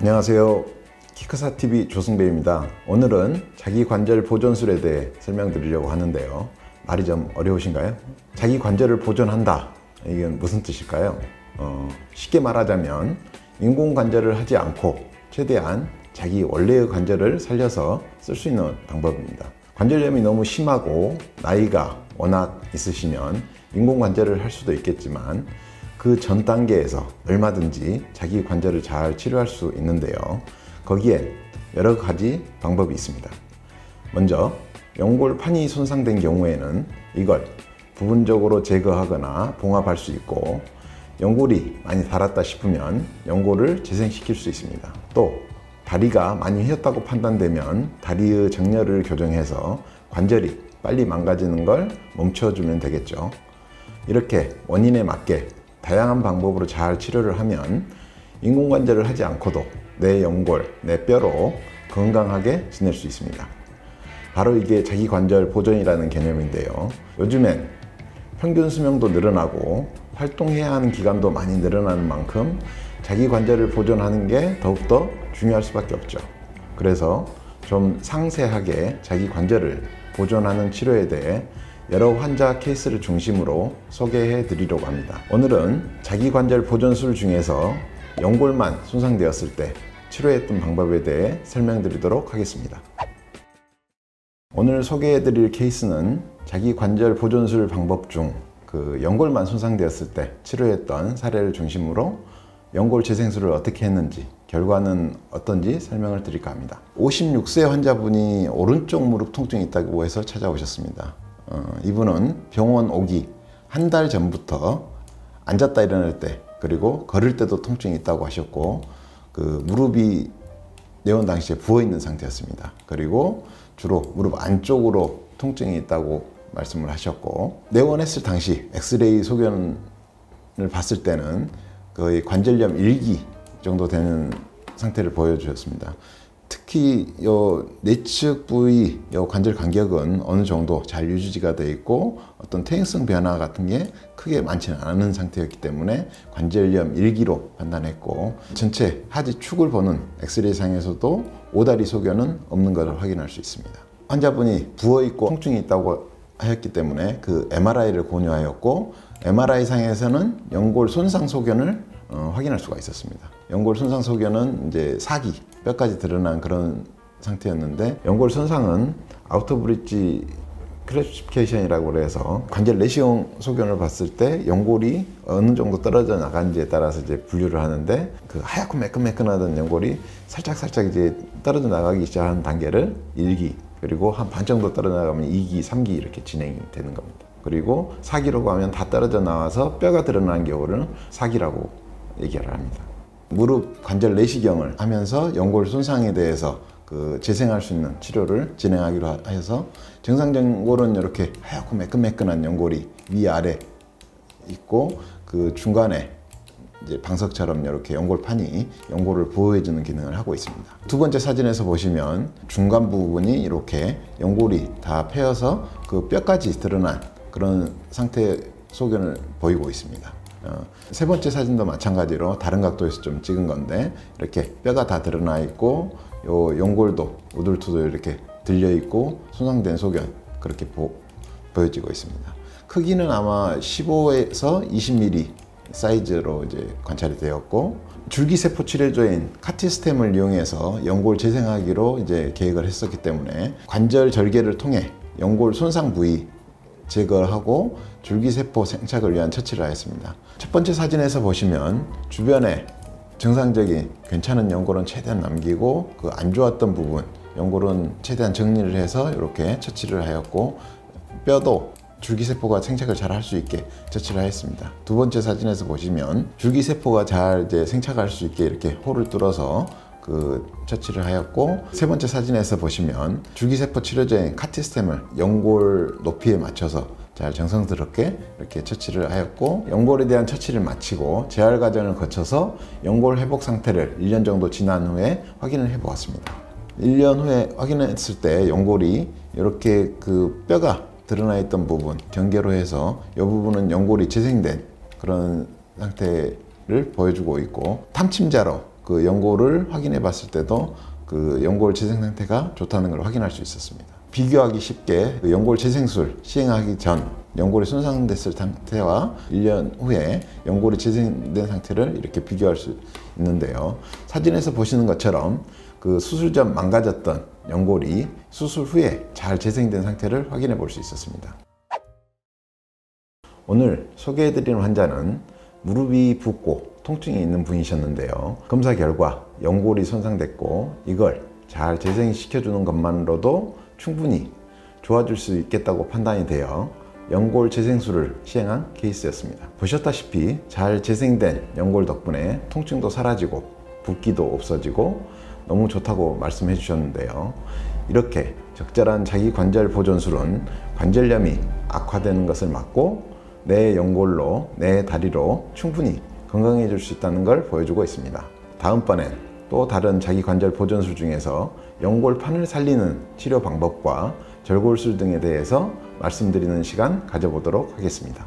안녕하세요. 키크사TV 조승배입니다. 오늘은 자기관절 보존술에 대해 설명드리려고 하는데요. 말이 좀 어려우신가요? 자기관절을 보존한다. 이건 무슨 뜻일까요? 쉽게 말하자면 인공관절을 하지 않고 최대한 자기 원래의 관절을 살려서 쓸 수 있는 방법입니다. 관절염이 너무 심하고 나이가 워낙 있으시면 인공관절을 할 수도 있겠지만 그 전 단계에서 얼마든지 자기 관절을 잘 치료할 수 있는데요. 거기에 여러 가지 방법이 있습니다. 먼저 연골판이 손상된 경우에는 이걸 부분적으로 제거하거나 봉합할 수 있고, 연골이 많이 닳았다 싶으면 연골을 재생시킬 수 있습니다. 또 다리가 많이 휘었다고 판단되면 다리의 정렬을 교정해서 관절이 빨리 망가지는 걸 멈춰주면 되겠죠. 이렇게 원인에 맞게 다양한 방법으로 잘 치료를 하면 인공관절을 하지 않고도 내 연골, 내 뼈로 건강하게 지낼 수 있습니다. 바로 이게 자기관절 보존이라는 개념인데요. 요즘엔 평균 수명도 늘어나고 활동해야 하는 기간도 많이 늘어나는 만큼 자기관절을 보존하는 게 더욱더 중요할 수밖에 없죠. 그래서 좀 상세하게 자기관절을 보존하는 치료에 대해 여러 환자 케이스를 중심으로 소개해 드리려고 합니다. 오늘은 자기관절 보존술 중에서 연골만 손상되었을 때 치료했던 방법에 대해 설명드리도록 하겠습니다. 오늘 소개해 드릴 케이스는 자기관절 보존술 방법 중 연골만 손상되었을 때 치료했던 사례를 중심으로 연골 재생술을 어떻게 했는지, 결과는 어떤지 설명을 드릴까 합니다. 56세 환자분이 오른쪽 무릎 통증이 있다고 해서 찾아오셨습니다. 이분은 병원 오기 한 달 전부터 앉았다 일어날 때, 그리고 걸을 때도 통증이 있다고 하셨고, 무릎이 내원 당시에 부어 있는 상태였습니다. 그리고 주로 무릎 안쪽으로 통증이 있다고 말씀을 하셨고, 내원했을 당시 엑스레이 소견을 봤을 때는 거의 관절염 1기 정도 되는 상태를 보여주셨습니다. 특히 요 내측 부위 요 관절 간격은 어느 정도 잘 유지가 되어 있고 어떤 퇴행성 변화 같은 게 크게 많지는 않은 상태였기 때문에 관절염 1기로 판단했고, 전체 하지 축을 보는 엑스레이 상에서도 오다리 소견은 없는 것을 확인할 수 있습니다. 환자분이 부어 있고 통증이 있다고 하였기 때문에 MRI를 권유하였고, MRI 상에서는 연골 손상 소견을 확인할 수가 있었습니다. 연골 손상 소견은 이제 사기, 뼈까지 드러난 그런 상태였는데, 연골 손상은 아우터 브릿지 클래시피케이션이라고 해서 관절 내시경 소견을 봤을 때 연골이 어느 정도 떨어져 나간지에 따라서 이제 분류를 하는데, 하얗고 매끈매끈하던 연골이 살짝 이제 떨어져 나가기 시작하는 단계를 1기, 그리고 한 반 정도 떨어져 나가면 2기, 3기 이렇게 진행이 되는 겁니다. 그리고 4기로 가면 다 떨어져 나와서 뼈가 드러나는 경우를 4기라고 얘기를 합니다. 무릎 관절 내시경을 하면서 연골 손상에 대해서 재생할 수 있는 치료를 진행하기로 하여서, 정상적인 연골은 이렇게 하얗고 매끈매끈한 연골이 위아래 있고, 중간에 이제 방석처럼 이렇게 연골판이 연골을 보호해주는 기능을 하고 있습니다. 두 번째 사진에서 보시면 중간 부분이 이렇게 연골이 다 패여서 뼈까지 드러난 그런 상태의 소견을 보이고 있습니다. 세 번째 사진도 마찬가지로 다른 각도에서 좀 찍은 건데, 이렇게 뼈가 다 드러나 있고 요 연골도 우둘투둘 이렇게 들려 있고 손상된 소견 그렇게 보여지고 있습니다. 크기는 아마 15에서 20mm 사이즈로 이제 관찰이 되었고, 줄기세포 치료제인 카티스템을 이용해서 연골 재생하기로 이제 계획을 했었기 때문에 관절 절개를 통해 연골 손상 부위 제거를 하고 줄기세포 생착을 위한 처치를 하였습니다. 첫 번째 사진에서 보시면 주변에 정상적인 괜찮은 연골은 최대한 남기고, 안 좋았던 부분 연골은 최대한 정리를 해서 이렇게 처치를 하였고, 뼈도 줄기세포가 생착을 잘 할 수 있게 처치를 하였습니다. 두 번째 사진에서 보시면 줄기세포가 잘 이제 생착할 수 있게 이렇게 홀을 뚫어서 처치를 하였고, 세 번째 사진에서 보시면 줄기세포 치료제인 카티스템을 연골 높이에 맞춰서 잘 정성스럽게 이렇게 처치를 하였고, 연골에 대한 처치를 마치고 재활 과정을 거쳐서 연골 회복 상태를 1년 정도 지난 후에 확인을 해 보았습니다. 1년 후에 확인했을 때 연골이 이렇게 뼈가 드러나 있던 부분 경계로 해서 이 부분은 연골이 재생된 그런 상태를 보여주고 있고, 탐침자로 그 연골을 확인해 봤을 때도 그 연골 재생 상태가 좋다는 걸 확인할 수 있었습니다. 비교하기 쉽게 그 연골 재생술 시행하기 전 연골이 손상됐을 상태와 1년 후에 연골이 재생된 상태를 이렇게 비교할 수 있는데요. 사진에서 보시는 것처럼 그 수술 전 망가졌던 연골이 수술 후에 잘 재생된 상태를 확인해 볼 수 있었습니다. 오늘 소개해 드리는 환자는 무릎이 붓고 통증이 있는 분이셨는데요. 검사 결과 연골이 손상됐고 이걸 잘 재생시켜주는 것만으로도 충분히 좋아질 수 있겠다고 판단이 되어 연골 재생술을 시행한 케이스였습니다. 보셨다시피 잘 재생된 연골 덕분에 통증도 사라지고 붓기도 없어지고 너무 좋다고 말씀해 주셨는데요. 이렇게 적절한 자기 관절 보존술은 관절염이 악화되는 것을 막고 내 연골로, 내 다리로 충분히 건강해질 수 있다는 걸 보여주고 있습니다. 다음번엔 또 다른 자기 관절 보존술 중에서 연골판을 살리는 치료 방법과 절골술 등에 대해서 말씀드리는 시간 가져보도록 하겠습니다.